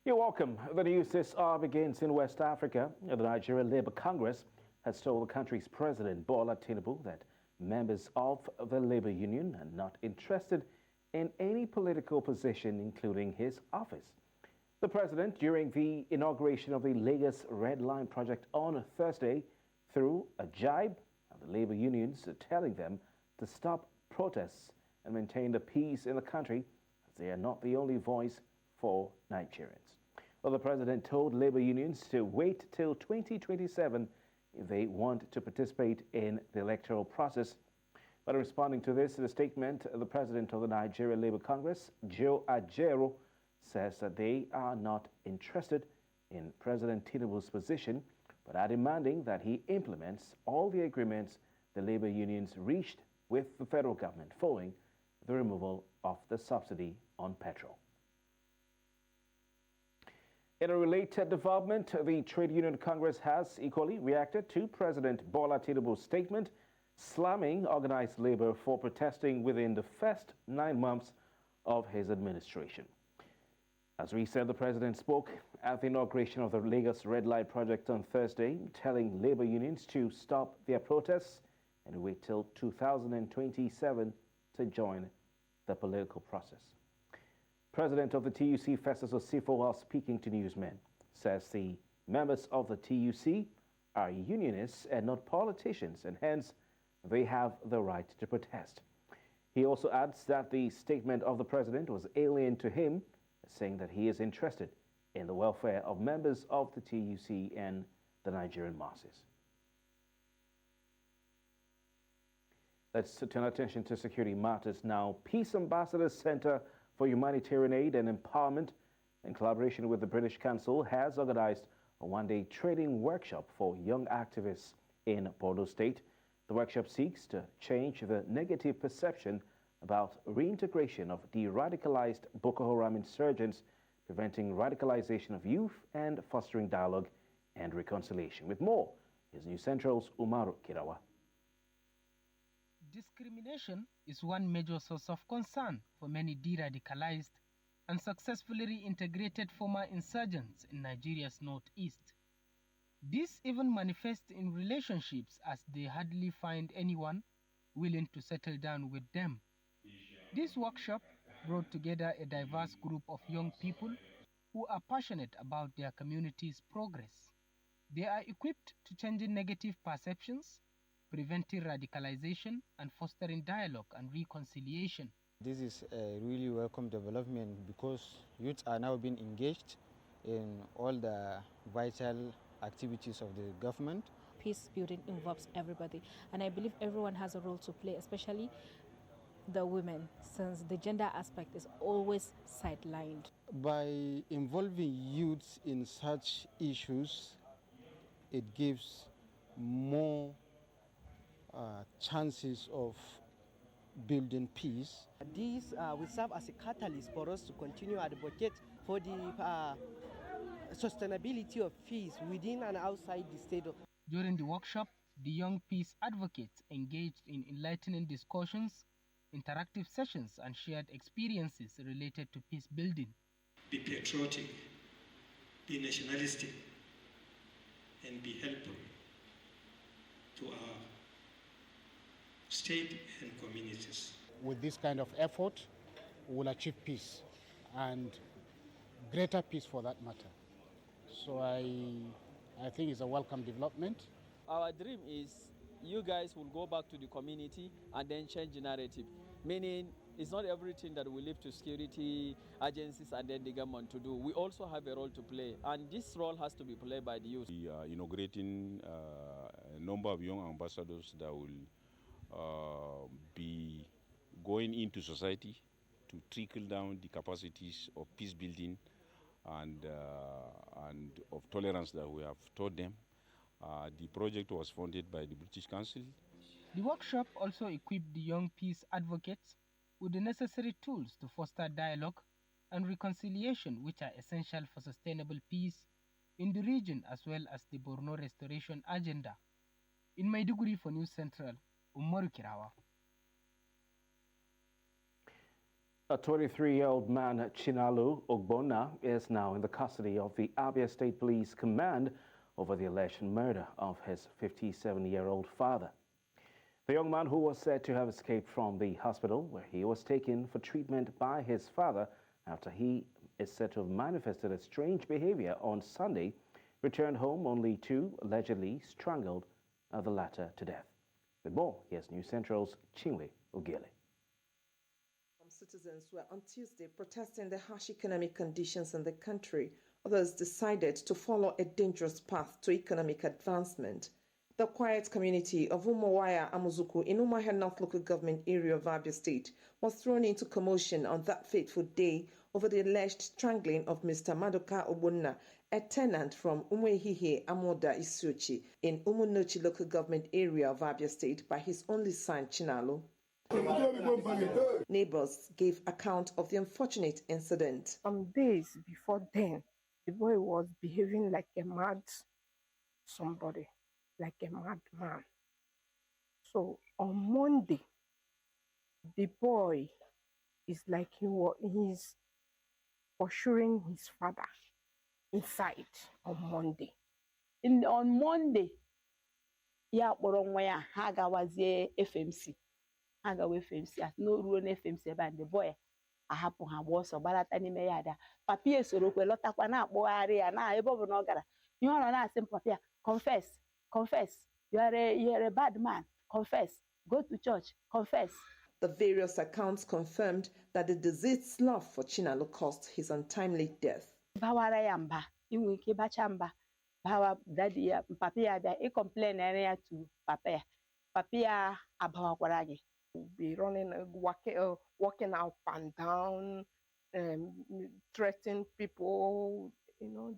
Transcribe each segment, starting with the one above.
You're welcome. The news this hour begins in West Africa. The Nigerian Labour Congress has told the country's president, Bola Tinubu, that members of the labor union are not interested in any political position, including his office. The president, during the inauguration of the Lagos Red Line project on Thursday, threw a jibe at the labor unions, telling them to stop protests and maintain the peace in the country, as they are not the only voice for Nigerians. Well, the president told labor unions to wait till 2027 if they want to participate in the electoral process. But responding to this, in a statement, the president of the Nigerian Labour Congress, Joe Ajero, says that they are not interested in President Tinubu's position, but are demanding that he implements all the agreements the labor unions reached with the federal government following the removal of the subsidy on petrol. In a related development, the Trade Union Congress has equally reacted to President Bola Tinubu's statement, slamming organized labor for protesting within the first 9 months of his administration. As we said, the president spoke at the inauguration of the Lagos Red Line project on Thursday, telling labor unions to stop their protests and wait till 2027 to join the political process. President of the TUC, Festus Osifo, while speaking to newsmen, says the members of the TUC are unionists and not politicians, and hence they have the right to protest. He also adds that the statement of the president was alien to him, saying that he is interested in the welfare of members of the TUC and the Nigerian masses. Let's turn our attention to security matters now. Peace Ambassadors Center for Humanitarian Aid and Empowerment, in collaboration with the British Council, has organized a one-day training workshop for young activists in Borno State. The workshop seeks to change the negative perception about reintegration of de-radicalized Boko Haram insurgents, preventing radicalization of youth and fostering dialogue and reconciliation. With more, here's News Central's Umaru Kirawa. Discrimination is one major source of concern for many de-radicalized and successfully reintegrated former insurgents in Nigeria's northeast. This even manifests in relationships, as they hardly find anyone willing to settle down with them. This workshop brought together a diverse group of young people who are passionate about their community's progress. They are equipped to changing negative perceptions, preventing radicalization, and fostering dialogue and reconciliation. This is a really welcome development because youth are now being engaged in all the vital activities of the government. Peace building involves everybody, and I believe everyone has a role to play, especially the women, since the gender aspect is always sidelined. By involving youth in such issues, it gives more chances of building peace. These will serve as a catalyst for us to continue advocate for the sustainability of peace within and outside the state. During the workshop, the young peace advocates engaged in enlightening discussions, interactive sessions, and shared experiences related to peace building. Be patriotic, be nationalistic, and be helpful to our state and communities. With this kind of effort, we will achieve peace, and greater peace for that matter. So I think it's a welcome development. Our dream is you guys will go back to the community and then change the narrative. Meaning, it's not everything that we leave to security agencies and then the government to do. We also have a role to play, and this role has to be played by the youth. We are inaugurating a number of young ambassadors that will be going into society to trickle down the capacities of peace building and of tolerance that we have taught them. The project was funded by the British Council. The workshop also equipped the young peace advocates with the necessary tools to foster dialogue and reconciliation, which are essential for sustainable peace in the region as well as the Borno restoration agenda. In Maiduguri for News Central, Umaru Kirawa. A 23-year-old man, Chinalu Ogbonna, is now in the custody of the Abia State Police Command over the alleged murder of his 57-year-old father. The young man, who was said to have escaped from the hospital where he was taken for treatment by his father after he is said to have manifested a strange behavior on Sunday, returned home only to allegedly strangle the latter to death. With more, here's News Central's Chinwe Ogele. Citizens were on Tuesday protesting the harsh economic conditions in the country. Others decided to follow a dangerous path to economic advancement. The quiet community of Umuwaya Amuzuku in Umuahia North Local Government area of Abia State was thrown into commotion on that fateful day over the alleged strangling of Mr. Maduka Ogbonna, a tenant from Umuehihe Amoda Isuchi in Umunochi Local Government area of Abia State by his only son, Chinalu. Neighbors gave account of the unfortunate incident. Some days before then, the boy was behaving like a mad somebody, like a madman. So on Monday, the boy is like he's pursuing his father inside on Monday. On Monday, ya kpọrọ nwa ya ha gawazie FMC. Ha gawa FMC as no ruo na FMC ebe and the boy ahapụ ha gba ọsọ gbalata n'ime ya ada. Papa ya soro kwe lọtakwa na-akpọgharị ya na ebe ọ bụ na ọ gara. Ihe ọ nọ na-asị m papa ya, confess, you are a bad man, confess, go to church, confess. The various accounts confirmed that the deceased's love for Chinalu caused his untimely death. Bawara ya mba, inwe ike bacha mba. Bawa daddy ya, papa ya bịa complain ya to papa ya. Papa ya abawakwara gị. Be running, walking up and down, threatening people,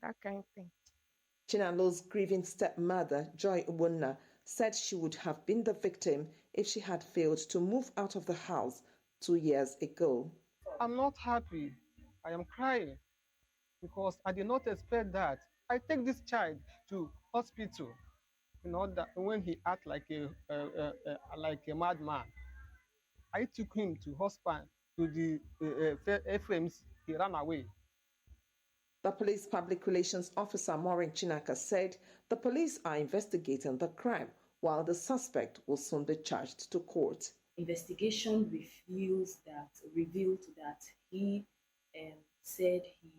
that kind of thing. Chinalu's grieving stepmother, Joy Ogbonna, said she would have been the victim if she had failed to move out of the house 2 years ago. I'm not happy. I am crying because I did not expect that. I take this child to hospital, that when he acted like a madman. I took him to hospital, to the FMC. He ran away. The police public relations officer, Maureen Chinaka, said the police are investigating the crime, while the suspect will soon be charged to court. Investigation revealed that he said he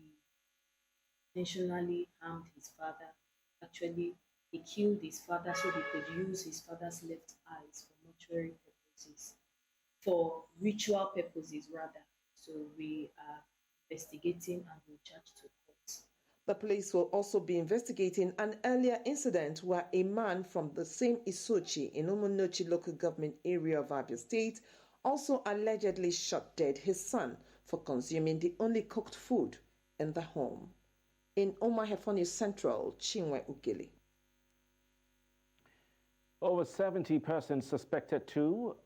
intentionally harmed his father. Actually, he killed his father so he could use his father's left eyes for mortuary purposes. For ritual purposes, rather. So we are investigating and will charge to court. The police will also be investigating an earlier incident where a man from the same Isuchi in Umunochi Local Government area of Abia State also allegedly shot dead his son for consuming the only cooked food in the home. In Umuahia News Central, Chinwe Ogele. Over 70 persons suspected to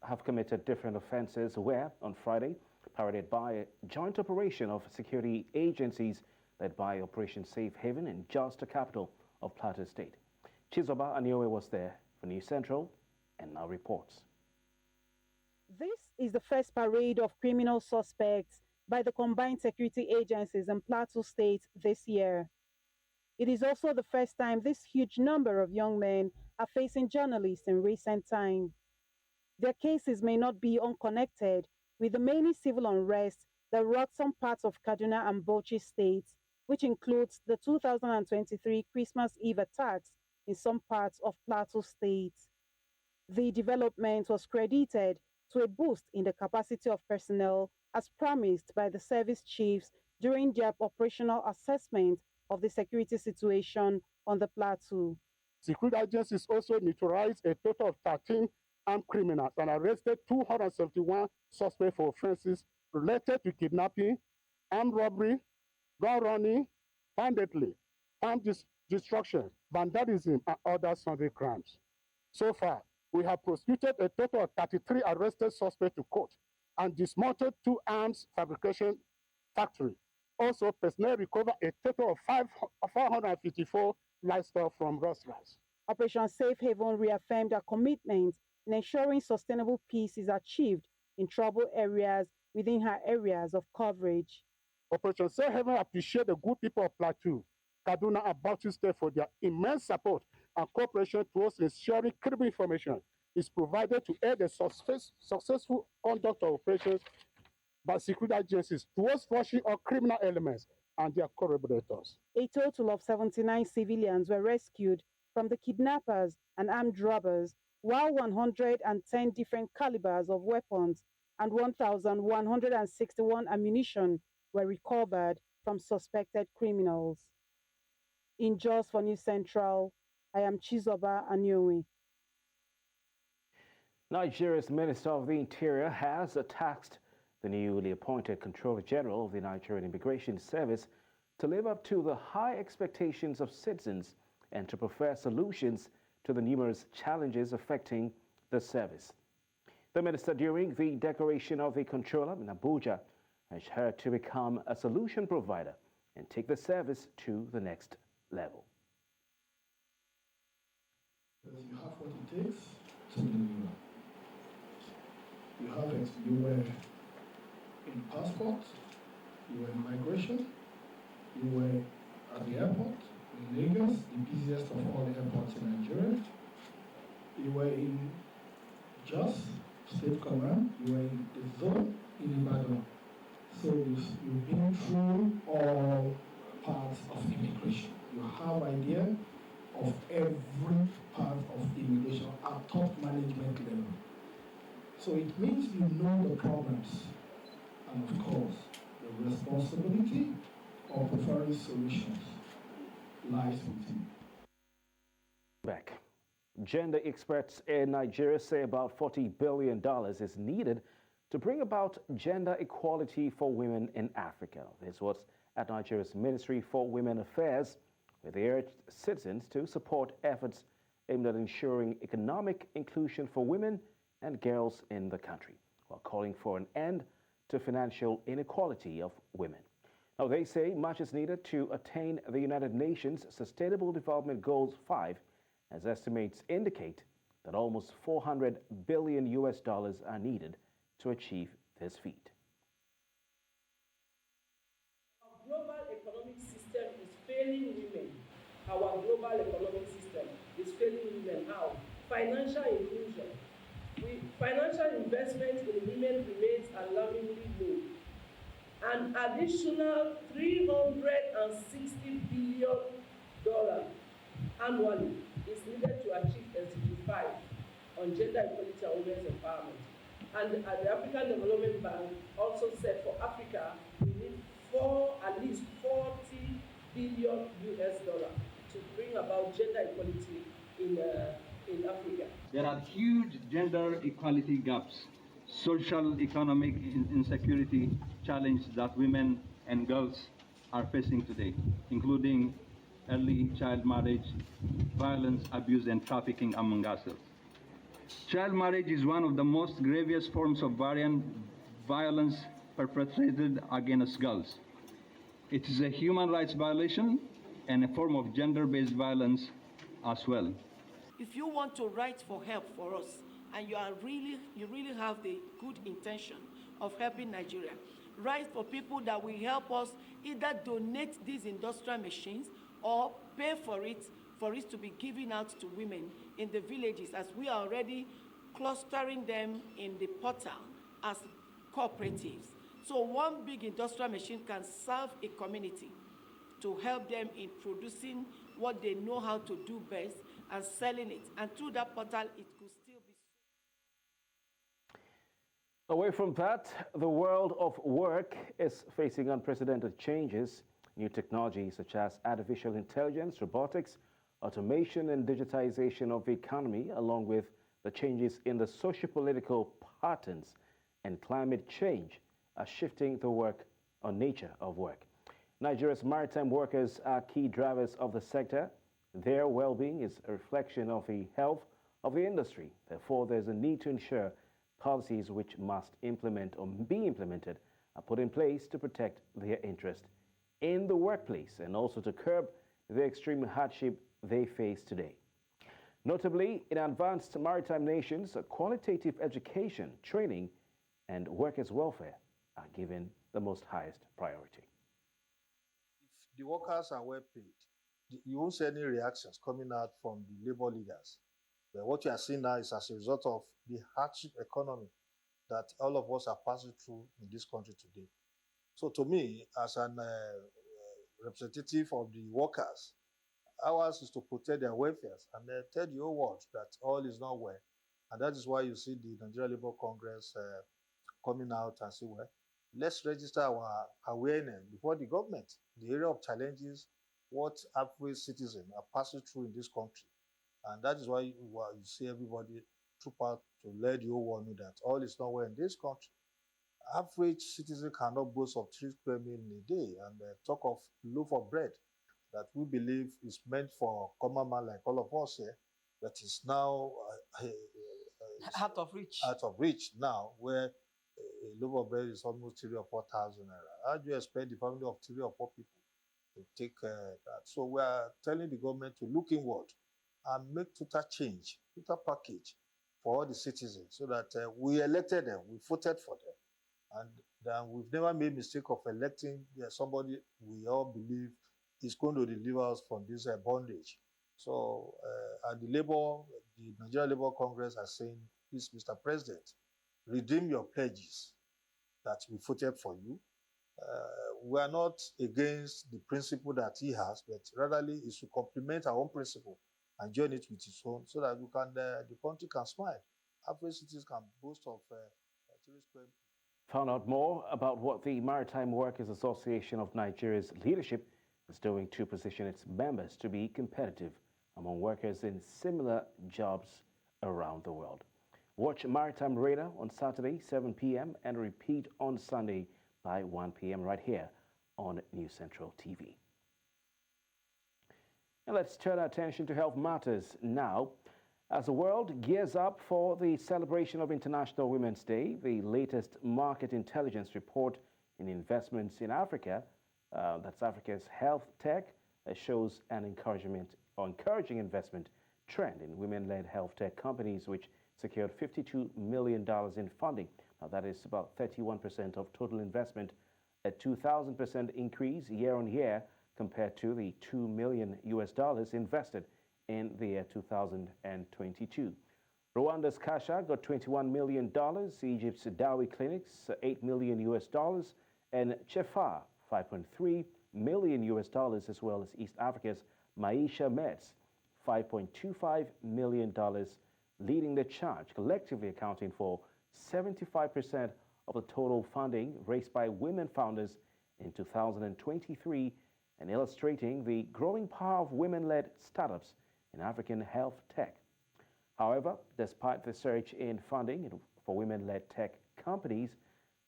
have committed different offences were, on Friday, paraded by a joint operation of security agencies led by Operation Safe Haven in just the capital of Plateau State. Chizoba Aniowe was there for News Central and now reports. This is the first parade of criminal suspects by the combined security agencies in Plateau State this year. It is also the first time this huge number of young men are facing journalists in recent times. Their cases may not be unconnected with the many civil unrest that rocked some parts of Kaduna and Bauchi states, which includes the 2023 Christmas Eve attacks in some parts of Plateau State. The development was credited to a boost in the capacity of personnel as promised by the service chiefs during their operational assessment of the security situation on the plateau. Security agencies also neutralized a total of 13 armed criminals and arrested 271 suspects for offenses related to kidnapping, armed robbery, gun running, banditry, armed destruction, vandalism, and other sundry crimes. So far, we have prosecuted a total of 33 arrested suspects to court and dismantled 2 arms fabrication factories. Also, personnel recovered a total of 454 livestock from rustlers. Operation Safe Haven reaffirmed their commitment in ensuring sustainable peace is achieved in troubled areas within her areas of coverage. Operation Safe Haven appreciate the good people of Plateau, Kaduna, and Bauchi State for their immense support and cooperation towards ensuring credible information is provided to aid the successful conduct of operations by security agencies towards flushing of criminal elements and their collaborators. A total of 79 civilians were rescued from the kidnappers and armed robbers, while 110 different calibers of weapons and 1,161 ammunition were recovered from suspected criminals. In Jos for News Central, I am Chizoba Anyowe. Nigeria's Minister of the Interior has tasked the newly appointed Controller General of the Nigerian Immigration Service to live up to the high expectations of citizens and to prefer solutions to the numerous challenges affecting the service. The minister, during the declaration of the Controller in Abuja, has her to become a solution provider and take the service to the next level. You have what it takes to deliver. You have it. You were in passport, you were in migration, you were at the airport in Lagos, the busiest of all the airports in Nigeria. You were in Jos State Command, you were in the zone in Ibadan. So you've been through all parts of immigration. You have idea of every part of immigration at top management level. So it means you know the problems, and of course, the responsibility of preferring solutions lies with you. Back. Gender experts in Nigeria say about $40 billion is needed to bring about gender equality for women in Africa. This was at Nigeria's Ministry for Women Affairs, where they urged citizens to support efforts aimed at ensuring economic inclusion for women and girls in the country, while calling for an end to financial inequality of women. Now, they say much is needed to attain the United Nations Sustainable Development Goals 5, as estimates indicate that almost $400 billion are needed to achieve this feat. Our global economic system is failing women. Our global economic system is failing women. How? Financial inclusion. Financial investment in women remains alarmingly low. An additional $360 billion annually is needed to achieve SDG 5 on gender equality and women's empowerment. And the African Development Bank also said for Africa, we need at least $40 billion to bring about gender equality in Africa. There are huge gender equality gaps, social, economic insecurity challenges that women and girls are facing today, including early child marriage, violence, abuse, and trafficking, among others. Child marriage is one of the most grievous forms of violence perpetrated against girls. It is a human rights violation and a form of gender-based violence as well. If you want to write for help for us, and you really have the good intention of helping Nigeria, write for people that will help us either donate these industrial machines or pay for it to be given out to women in the villages, as we are already clustering them in the portal as cooperatives. So one big industrial machine can serve a community to help them in producing what they know how to do best and selling it. And through that portal, it could still be. Away from that, the world of work is facing unprecedented changes. New technologies such as artificial intelligence, robotics, automation, and digitization of the economy, along with the changes in the socio-political patterns and climate change, are shifting the work or nature of work. Nigeria's maritime workers are key drivers of the sector. Their well-being is a reflection of the health of the industry. Therefore, there's a need to ensure policies which must implement or be implemented are put in place to protect their interest in the workplace and also to curb the extreme hardship they face today. Notably, in advanced maritime nations, qualitative education, training, and workers' welfare are given the most highest priority. If the workers are well paid, you won't see any reactions coming out from the labor leaders. But what you are seeing now is as a result of the hardship economy that all of us are passing through in this country today. So to me, as an representative of the workers, ours is to protect their welfare and tell the whole world that all is not well. And that is why you see the Nigerian Labour Congress coming out and say, well, let's register our awareness before the government, the area of challenges, what average citizens are passing through in this country. And that is why you see everybody troop out to let the whole world know that all is not well in this country. Average citizen cannot boast of 3 square meals in a day and talk of loaf of bread that we believe is meant for common man like all of us here, that is now out of reach. Out of reach now, where a loaf of bread is almost 3,000 or 4,000 naira. How do you expect the family of 3 or 4 people to take that? So we are telling the government to look inward and make total change, total package for all the citizens, so that we elected them, we voted for them, and then we've never made mistake of electing somebody we all believe is going to deliver us from this bondage. So, and the Nigerian Labour Congress are saying, please, Mr. President, redeem your pledges that we voted for you. We are not against the principle that he has, but rather is to complement our own principle and join it with its own, so that we can, the country can smile. Average citizens can boast of 3 square. Found out more about what the Maritime Workers Association of Nigeria's leadership is doing to position its members to be competitive among workers in similar jobs around the world. Watch Maritime Radar on Saturday, 7 p.m. and repeat on Sunday by 1 p.m. right here on News Central TV. And let's turn our attention to health matters now. As the world gears up for the celebration of International Women's Day, the latest market intelligence report in investments in Africa, that's Africa's health tech, shows an encouraging investment trend in women-led health tech companies, which secured $52 million in funding. Now, that is about 31% of total investment, a 2,000% increase year on year compared to the $2 million invested in the year 2022. Rwanda's Kasha got $21 million, Egypt's Dawi Clinics $8 million, and Chefa $5.3 million, as well as East Africa's Maisha Meds $5.25 million, leading the charge, collectively accounting for 75% of the total funding raised by women founders in 2023, and illustrating the growing power of women-led startups in African health tech. However, despite the surge in funding for women-led tech companies,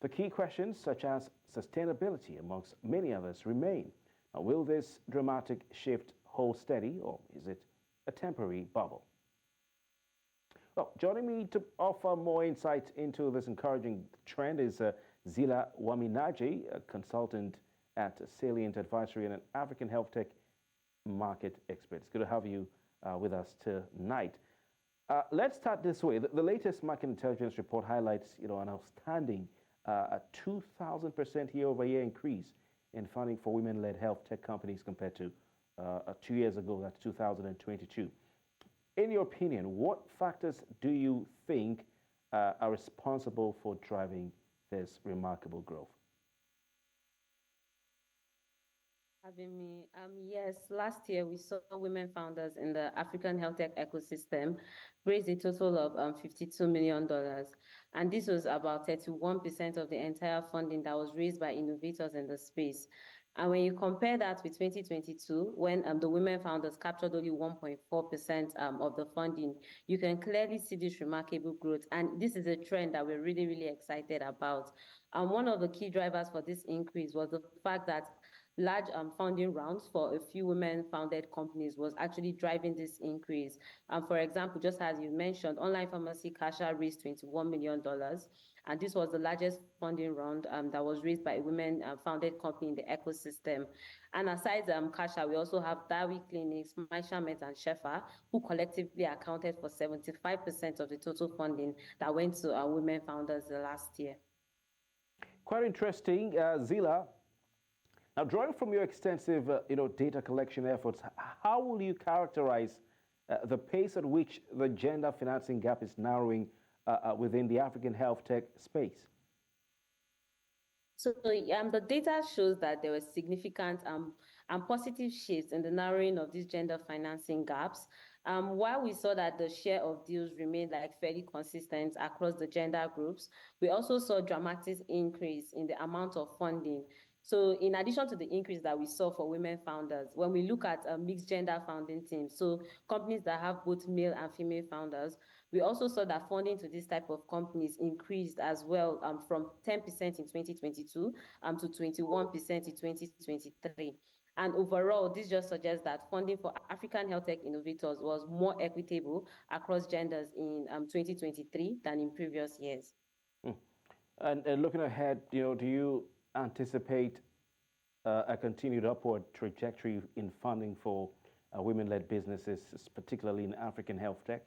the key questions such as sustainability, amongst many others, remain. Now, will this dramatic shift hold steady, or is it a temporary bubble? Well, joining me to offer more insight into this encouraging trend is Zila Waminaji, a consultant at Salient Advisory and an African health tech market expert. It's good to have you with us tonight. Let's start this way. The latest market intelligence report highlights, an outstanding 2,000% year-over-year increase in funding for women-led health tech companies compared to 2 years ago, that's 2022. In your opinion, what factors do you think are responsible for driving this remarkable growth? Having me. Yes, last year we saw women founders in the African health tech ecosystem raise a total of $52 million. And this was about 31% of the entire funding that was raised by innovators in the space. And when you compare that with 2022, when the women founders captured only 1.4% of the funding, you can clearly see this remarkable growth. And this is a trend that we're really, really excited about. And one of the key drivers for this increase was the fact that large funding rounds for a few women-founded companies was actually driving this increase. For example, just as you mentioned, online pharmacy Kasha raised $21 million, and this was the largest funding round that was raised by a women-founded company in the ecosystem. And aside Kasha, we also have Dawi Clinics, Maisha Meds, and Chefa, who collectively accounted for 75% of the total funding that went to women founders last year. Quite interesting, Zila. Now, drawing from your extensive, data collection efforts, how will you characterize the pace at which the gender financing gap is narrowing within the African health tech space? So the data shows that there were significant and positive shifts in the narrowing of these gender financing gaps. While we saw that the share of deals remained fairly consistent across the gender groups, we also saw a dramatic increase in the amount of funding. So in addition to the increase that we saw for women founders, when we look at mixed gender founding teams, so companies that have both male and female founders, we also saw that funding to this type of companies increased as well from 10% in 2022 to 21% in 2023. And overall, this just suggests that funding for African health tech innovators was more equitable across genders in 2023 than in previous years. And looking ahead, do you anticipate a continued upward trajectory in funding for women-led businesses, particularly in African health tech?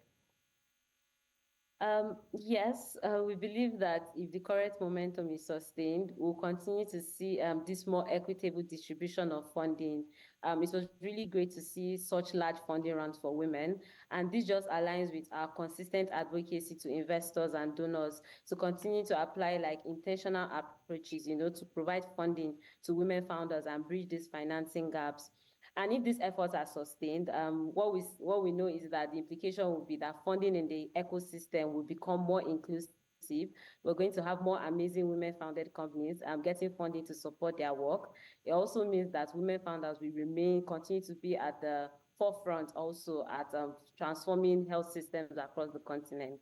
Yes, we believe that if the current momentum is sustained, we'll continue to see this more equitable distribution of funding. It was really great to see such large funding rounds for women, and this just aligns with our consistent advocacy to investors and donors to continue to apply intentional approaches, to provide funding to women founders and bridge these financing gaps. And if these efforts are sustained, what we know is that the implication will be that funding in the ecosystem will become more inclusive. We're going to have more amazing women-founded companies getting funding to support their work. It also means that women founders will continue to be at the forefront also at transforming health systems across the continent.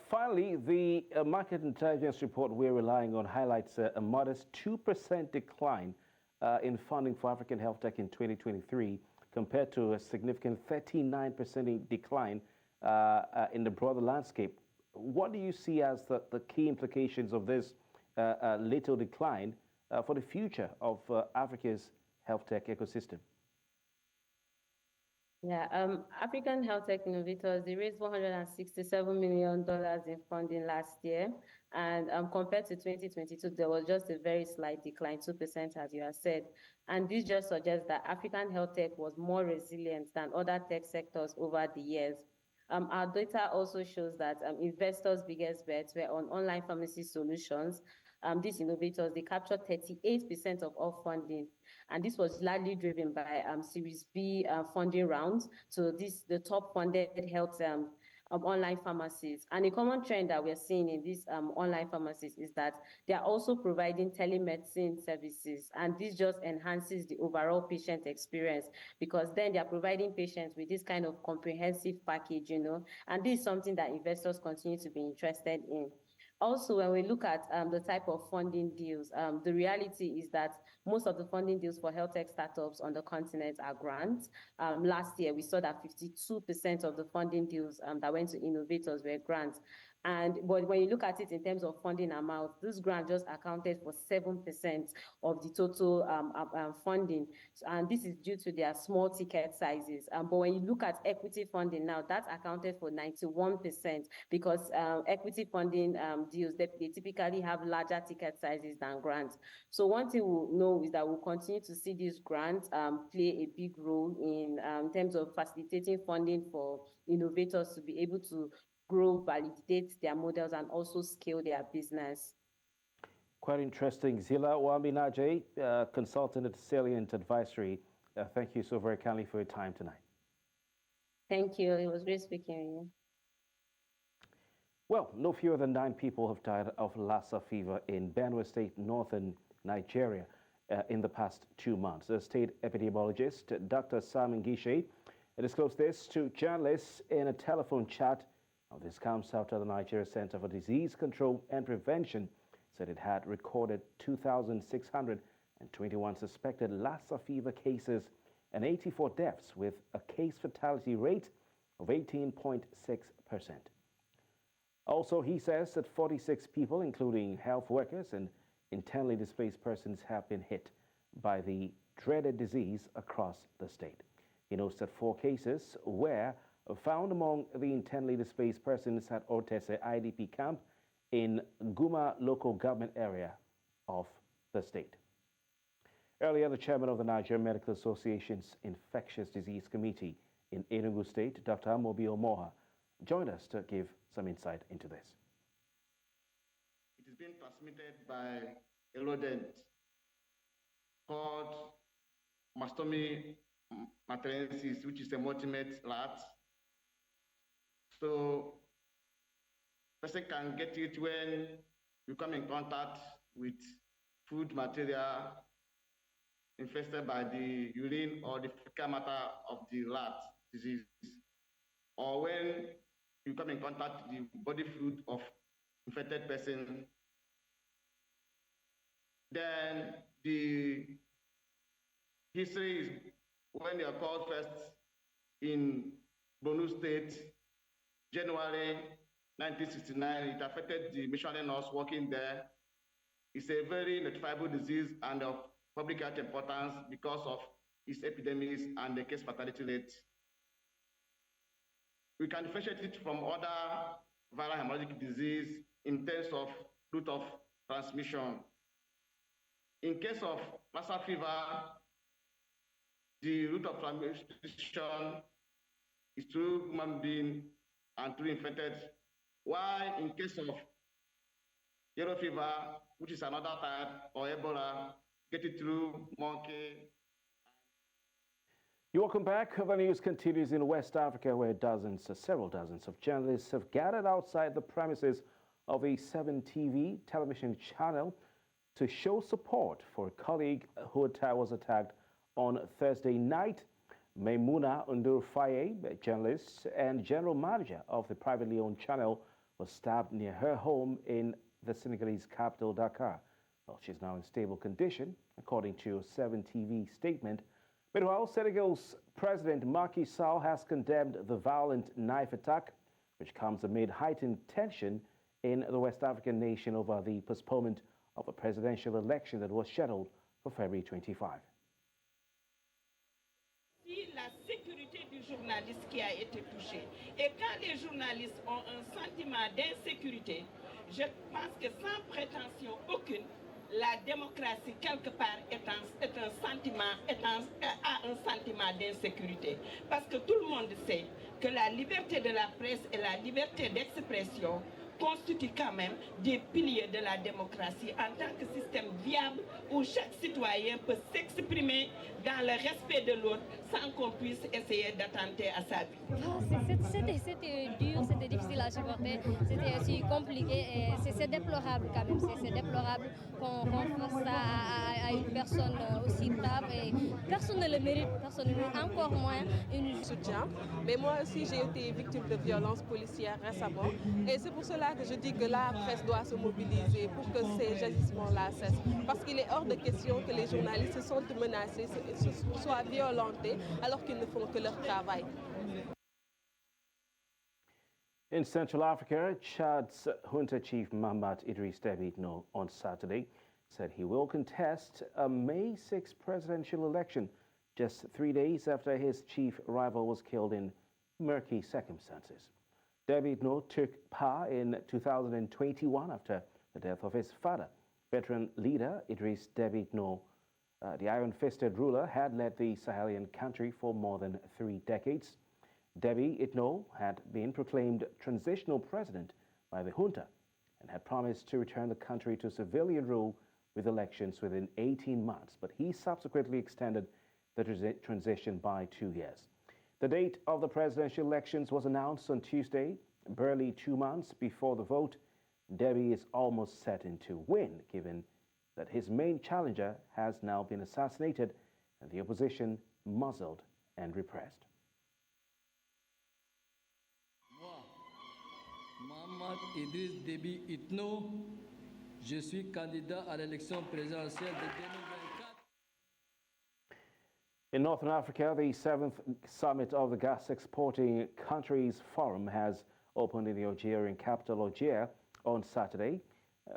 Finally, the market intelligence report we're relying on highlights a modest 2% decline in funding for African health tech in 2023, compared to a significant 39% decline in the broader landscape. What do you see as the key implications of this little decline for the future of Africa's health tech ecosystem? Yeah, African health tech innovators, they raised $167 million in funding last year. And compared to 2022, there was just a very slight decline, 2%, as you have said. And this just suggests that African health tech was more resilient than other tech sectors over the years. Our data also shows that investors' biggest bets were on online pharmacy solutions. These innovators, they captured 38% of all funding. And this was largely driven by Series B funding rounds. So the top funded health online pharmacies. And a common trend that we're seeing in these online pharmacies is that they are also providing telemedicine services. And this just enhances the overall patient experience, because then they are providing patients with this kind of comprehensive package, and this is something that investors continue to be interested in. Also, when we look at the type of funding deals, the reality is that most of the funding deals for health tech startups on the continent are grants. Last year, we saw that 52% of the funding deals that went to innovators were grants. But when you look at it in terms of funding amount, this grant just accounted for 7% of the total funding. And this is due to their small ticket sizes. But when you look at equity funding now, that accounted for 91%, because equity funding deals, they typically have larger ticket sizes than grants. So one thing we'll know is that we'll continue to see these grants play a big role in terms of facilitating funding for innovators to be able to grow, validate their models, and also scale their business. Quite interesting. Zila Wambinaje, consultant at Salient Advisory. Thank you so very kindly for your time tonight. Thank you. It was great speaking with you. Well, no fewer than 9 people have died of Lassa Fever in Borno State, northern Nigeria, in the past 2 months. The state epidemiologist, Dr. Simon Gishe, disclosed this to journalists in a telephone chat. This comes after the Nigeria Center for Disease Control and Prevention said it had recorded 2,621 suspected Lassa fever cases and 84 deaths, with a case fatality rate of 18.6%. Also, he says that 46 people, including health workers and internally displaced persons, have been hit by the dreaded disease across the state. He notes that 4 cases were found among the internally displaced persons at Ortese IDP camp in Guma local government area of the state. Earlier, the chairman of the Nigerian Medical Association's Infectious Disease Committee in Enugu State, Dr. Amobi Omoha, joined us to give some insight into this. It is being transmitted by a rodent called Mastomy matriensis, which is a multimate rat. So, person can get it when you come in contact with food material infested by the urine or the fecal matter of the rat disease, or when you come in contact with the body fluid of infected person. Then the history is when they are called first in Borno State, January 1969. It affected the missionary nurse working there. It's a very notifiable disease and of public health importance because of its epidemics and the case fatality rate. We can differentiate it from other viral hemorrhagic disease in terms of route of transmission. In case of Lassa Fever, the route of transmission is through human being and through infected. While in case of yellow fever, which is another type, or Ebola, get it through monkey. You're welcome back. The news continues in West Africa, where several dozens of journalists have gathered outside the premises of a 7 TV television channel to show support for a colleague who was attacked on Thursday night. Maimouna Ndour-Faye, a journalist and general manager of the privately owned channel, was stabbed near her home in the Senegalese capital, Dakar. Well, she's now in stable condition, according to a 7 TV statement. Meanwhile, Senegal's President Macky Sall has condemned the violent knife attack, which comes amid heightened tension in the West African nation over the postponement of a presidential election that was scheduled for February 25. La sécurité du journaliste qui a été touché. Et quand les journalistes ont un sentiment d'insécurité, je pense que sans prétention aucune, la démocratie, quelque part, a un sentiment d'insécurité. Parce que tout le monde sait que la liberté de la presse et la liberté d'expression constituent quand même des piliers de la démocratie en tant que système viable où chaque citoyen peut s'exprimer dans le respect de l'autre sans qu'on puisse essayer d'attenter à sa vie. C'était dur, c'était difficile à supporter, c'était aussi compliqué et c'est déplorable quand même. C'est déplorable qu'on fasse ça à une personne aussi brave et personne ne le mérite, encore moins une soutien. Mais moi aussi j'ai été victime de violences policières récemment et c'est pour cela que je dis que la presse doit se mobiliser pour que ces agissements-là cessent. Parce qu'il est hors de question que les journalistes se sentent menacés, soient violentés alors qu'ils ne font que leur travail. In Central Africa, Chad's junta chief Mahamat Idris Deby Itno on Saturday said he will contest a May 6 presidential election just 3 days after his chief rival was killed in murky circumstances. Deby Itno took power in 2021 after the death of his father. Veteran leader Idris Deby Itno, the iron-fisted ruler, had led the Sahelian country for more than 3 decades. Deby Itno had been proclaimed transitional president by the junta and had promised to return the country to civilian rule with elections within 18 months, but he subsequently extended the transition by 2 years. The date of the presidential elections was announced on Tuesday, barely 2 months before the vote. Deby is almost certain to win, given that his main challenger has now been assassinated and the opposition muzzled and repressed. Mahamat Idris Deby Itno, je suis candidat à l'élection présidentielle de 2024. In Northern Africa, the 7th summit of the gas exporting countries forum has opened in the Algerian capital Algiers on Saturday.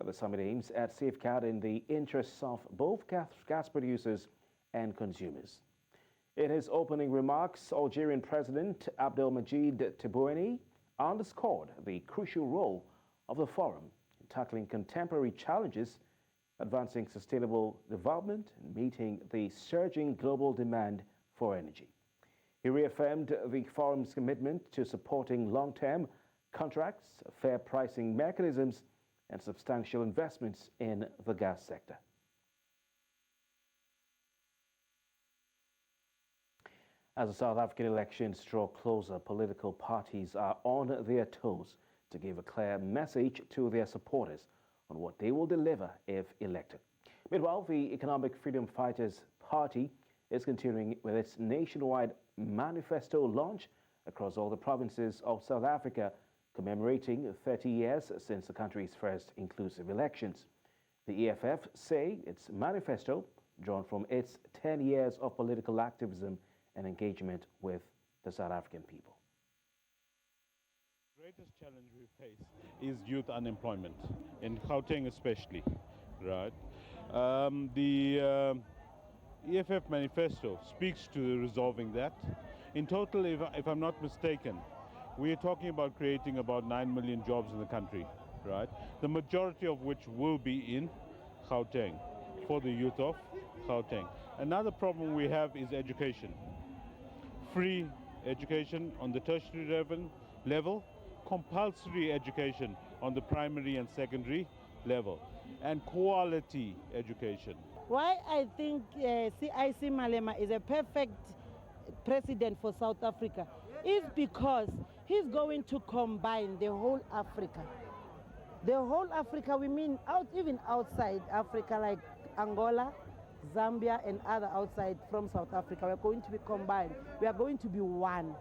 The summit aims at safeguarding the interests of both gas producers and consumers. In his opening remarks, Algerian President Abdelmajid Tebboune underscored the crucial role of the forum in tackling contemporary challenges, advancing sustainable development, and meeting the surging global demand for energy. He reaffirmed the forum's commitment to supporting long-term contracts, fair pricing mechanisms, and substantial investments in the gas sector. As the South African elections draw closer, political parties are on their toes to give a clear message to their supporters on what they will deliver if elected. Meanwhile, the Economic Freedom Fighters Party is continuing with its nationwide manifesto launch across all the provinces of South Africa, commemorating 30 years since the country's first inclusive elections. The EFF say its manifesto, drawn from its 10 years of political activism and engagement with the South African people. The greatest challenge we face is youth unemployment, in Gauteng especially, right? The EFF manifesto speaks to resolving that. In total, if I'm not mistaken, we are talking about creating about 9 million jobs in the country, right? The majority of which will be in Gauteng, for the youth of Gauteng. Another problem we have is education. Free education on the tertiary level, compulsory education on the primary and secondary level, and quality education. Why I think CIC Malema is a perfect president for South Africa is because he's going to combine the whole Africa. The whole Africa, we mean even outside Africa, like Angola, Zambia, and other outside from South Africa. We're going to be combined. We are going to be one.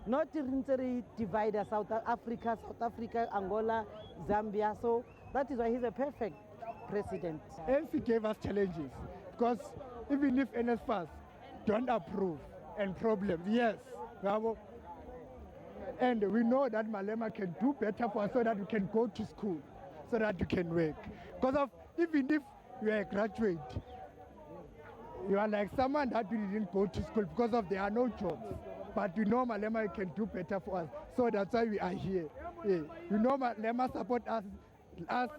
Not really divided, South Africa, Angola, Zambia. So that is why he's a perfect president. ANC gave us challenges because even if NSFAS don't approve and problems, yes, and we know that Malema can do better for us so that we can go to school, so that we can work. Because of even if you are a graduate, you are like someone that didn't go to school because of there are no jobs. But we know Malema can do better for us, so that's why we are here. Yeah. You know Malema support us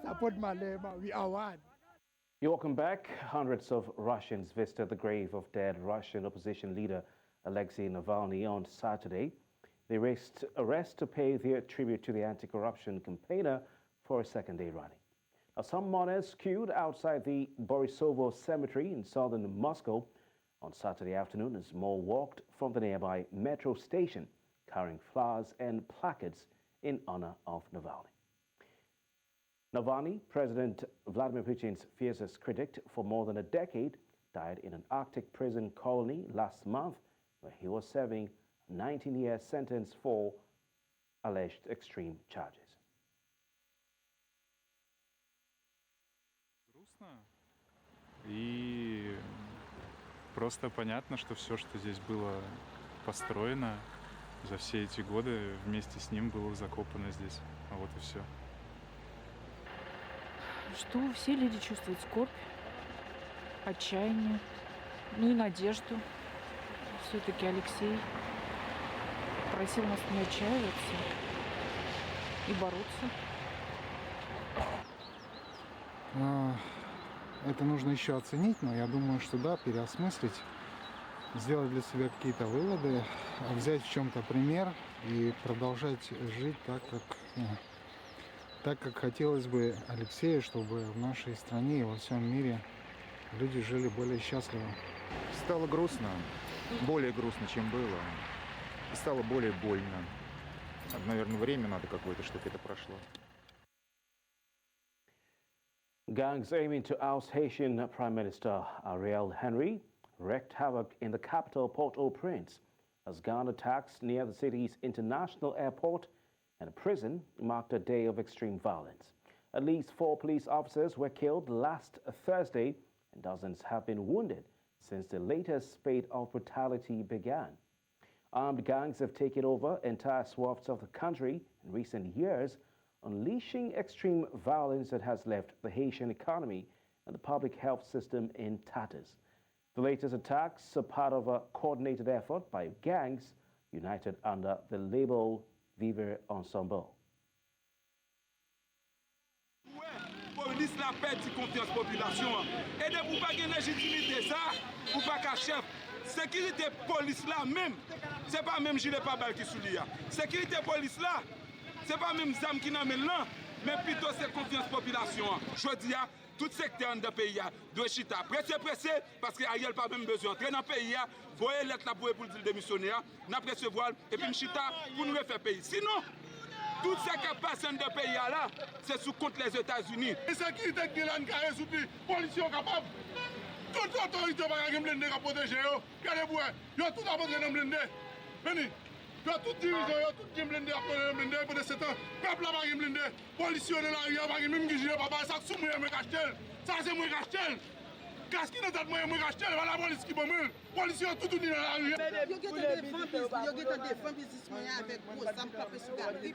support Malema. We are one. You're welcome back. Hundreds of Russians visited the grave of dead Russian opposition leader Alexei Navalny on Saturday. They raised arrest to pay their tribute to the anti-corruption campaigner for a second day running. Now, some mourners queued outside the Borisovo Cemetery in southern Moscow on Saturday afternoon as more walked from the nearby metro station carrying flowers and placards in honor of Navalny. Navalny, President Vladimir Putin's fiercest critic for more than a decade, died in an Arctic prison colony last month where he was serving a 19-year sentence for alleged extreme charges. И просто понятно, что все, что здесь было построено за все эти годы, вместе с ним было закопано здесь. А вот и все. Что все люди чувствуют скорбь, отчаяние, ну и надежду. Все-таки Алексей просил нас не отчаиваться и бороться. Это нужно еще оценить, но я думаю, что да, переосмыслить, сделать для себя какие-то выводы, взять в чем-то пример и продолжать жить так, как хотелось бы Алексею, чтобы в нашей стране и во всем мире люди жили более счастливо. Стало грустно, более грустно, чем было, и стало более больно. Наверное, время надо какое-то, чтобы это прошло. Gangs aiming to oust Haitian Prime Minister Ariel Henry wreaked havoc in the capital Port-au-Prince as gun attacks near the city's international airport and a prison marked a day of extreme violence. At least 4 police officers were killed last Thursday and dozens have been wounded since the latest spate of brutality began. Armed gangs have taken over entire swaths of the country in recent years, unleashing extreme violence that has left the Haitian economy and the public health system in tatters. The latest attacks are part of a coordinated effort by gangs united under the label Vivre Ensemble. police la perd confiance population. Et de pour pas gagner légitimité ça, pour pas qu'à chef. Sécurité police là même, c'est pas même gilet pare-balles qui soulie. Sécurité police là, c'est pas même zam qui n'a là, mais plutôt c'est confiance population. Je dis à tout secteur de pays doit chita pressé parce que Ariel pas même besoin entrer dans le pays, voyez lettre là pour dire démissionnaire, n'a recevoir et puis chita pour nous refaire pays. Sinon tout ce qui passe dans le pays là, c'est sous compte les États-Unis. La sécurité qui est là, sous les policiers capables. Toute autorité va gagner blindé à protéger. Regardez-vous, il y a tout à protéger dans blindé. Venez. Il y a tout dirigé, il y a tout qui blindé à protéger blindé pendant 7 ans. Peuple là va gagner blindé. Policiers de la rue, va gagner même qui gère papa. Ça sous moi me cachetel. Ça c'est moi cachetel. Qu'est-ce qui nous a moi cachetel? Voilà la police qui bombe. Policiers tout unis dans la rue. Yo get a different businessman avec gros sam capé sur galerie.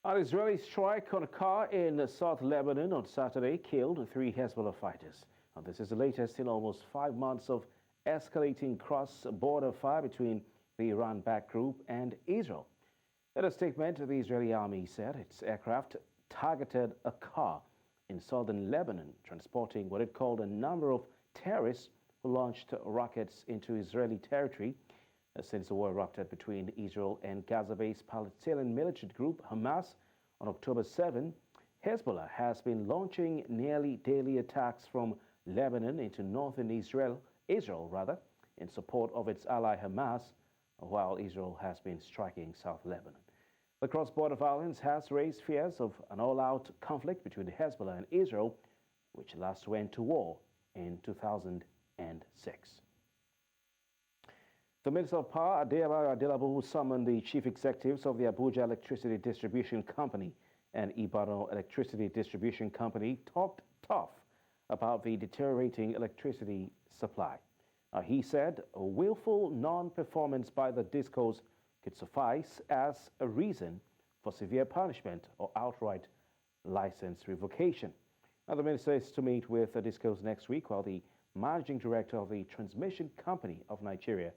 An Israeli strike on a car in South Lebanon on Saturday killed 3 Hezbollah fighters. And this is the latest in almost 5 months of escalating cross-border fire between the Iran-backed group and Israel. In a statement, the Israeli army said its aircraft targeted a car in southern Lebanon, transporting what it called a number of terrorists who launched rockets into Israeli territory. Since the war erupted between Israel and Gaza-based Palestinian militant group Hamas on October 7, Hezbollah has been launching nearly daily attacks from Lebanon into northern Israel, in support of its ally Hamas, while Israel has been striking South Lebanon. The cross-border violence has raised fears of an all-out conflict between Hezbollah and Israel, which last went to war in 2006. The Minister of Power, Dier, summoned the chief executives of the Abuja Electricity Distribution Company and Ibadan Electricity Distribution Company talked tough about the deteriorating electricity supply. He said willful non-performance by the discos could suffice as a reason for severe punishment or outright license revocation. Now, the minister is to meet with the discos next week, while the managing director of the transmission company of Nigeria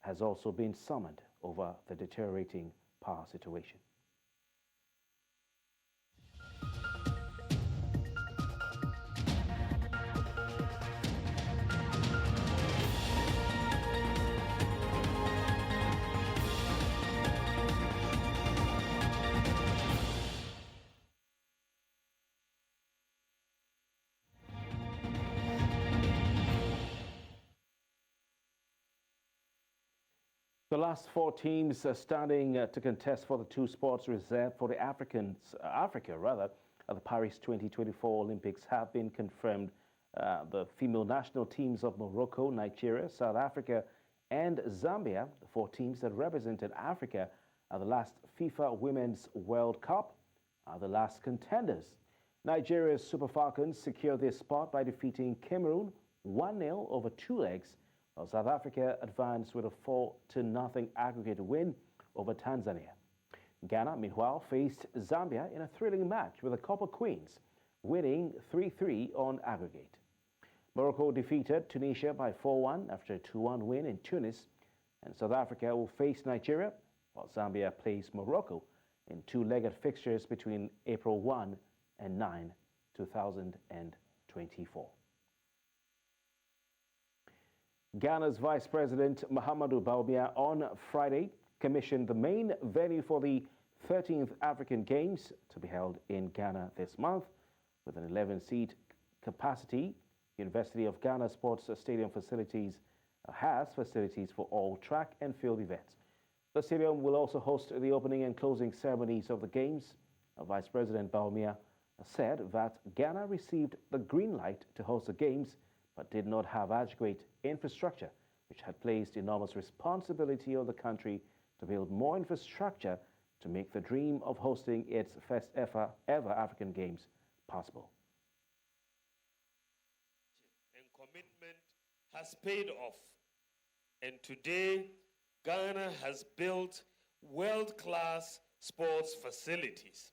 has also been summoned over the deteriorating power situation. The last 4 teams standing to contest for the 2 sports reserved for the Africa at the Paris 2024 Olympics have been confirmed. The female national teams of Morocco, Nigeria, South Africa, and Zambia, the 4 teams that represented Africa at the last FIFA Women's World Cup, are the last contenders. Nigeria's Super Falcons secured their spot by defeating Cameroon 1-0 over 2 legs. South Africa advanced with a 4-0 aggregate win over Tanzania. Ghana, meanwhile, faced Zambia in a thrilling match with the Copper Queens, winning 3-3 on aggregate. Morocco defeated Tunisia by 4-1 after a 2-1 win in Tunis, and South Africa will face Nigeria, while Zambia plays Morocco in 2-legged fixtures between April 1 and 9, 2024. Ghana's Vice President Mahamadou Bawumia on Friday commissioned the main venue for the 13th African Games to be held in Ghana this month. With an 11-seat capacity, University of Ghana Sports Stadium has facilities for all track and field events. The stadium will also host the opening and closing ceremonies of the Games. Vice President Bawumia said that Ghana received the green light to host the Games but did not have adequate infrastructure, which had placed enormous responsibility on the country to build more infrastructure to make the dream of hosting its first ever African Games possible. And commitment has paid off. And today, Ghana has built world-class sports facilities,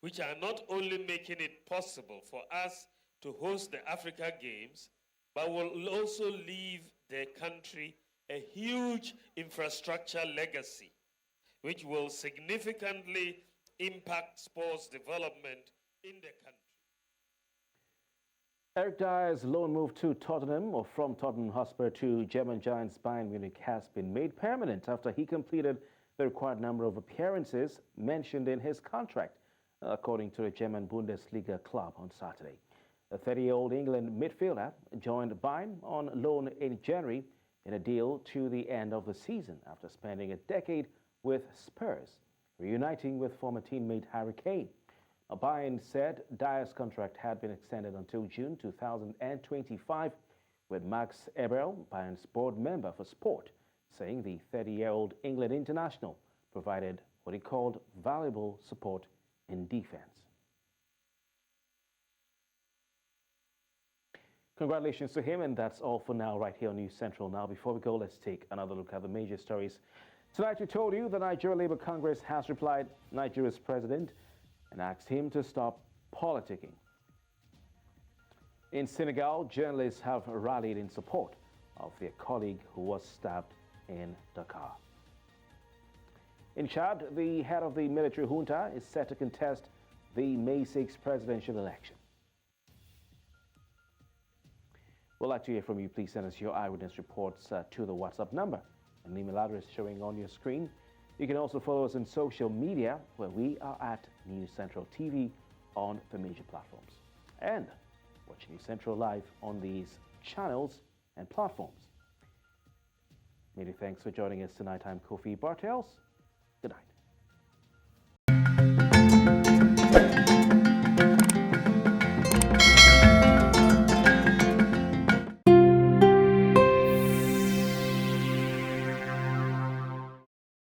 which are not only making it possible for us to host the Africa Games, but will also leave the country a huge infrastructure legacy, which will significantly impact sports development in the country. Eric Dier's loan move to Tottenham, or from Tottenham Hotspur to German giants Bayern Munich, has been made permanent after he completed the required number of appearances mentioned in his contract, according to the German Bundesliga club on Saturday. The 30-year-old England midfielder joined Bayern on loan in January in a deal to the end of the season after spending a decade with Spurs, reuniting with former teammate Harry Kane. Bayern said Dier's contract had been extended until June 2025, with Max Eberl, Bayern's board member for sport, saying the 30-year-old England international provided what he called valuable support in defense. Congratulations to him, and that's all for now right here on News Central. Now, before we go, let's take another look at the major stories. Tonight, we told you the Nigeria Labour Congress has replied Nigeria's president and asked him to stop politicking. In Senegal, journalists have rallied in support of their colleague who was stabbed in Dakar. In Chad, the head of the military junta is set to contest the May 6 presidential election. We'd like to hear from you. Please send us your eyewitness reports to the WhatsApp number and email address showing on your screen. You can also follow us on social media, where we are at News Central TV on the major platforms. And watch News Central live on these channels and platforms. Many thanks for joining us tonight. I'm Kofi Bartels. Good night.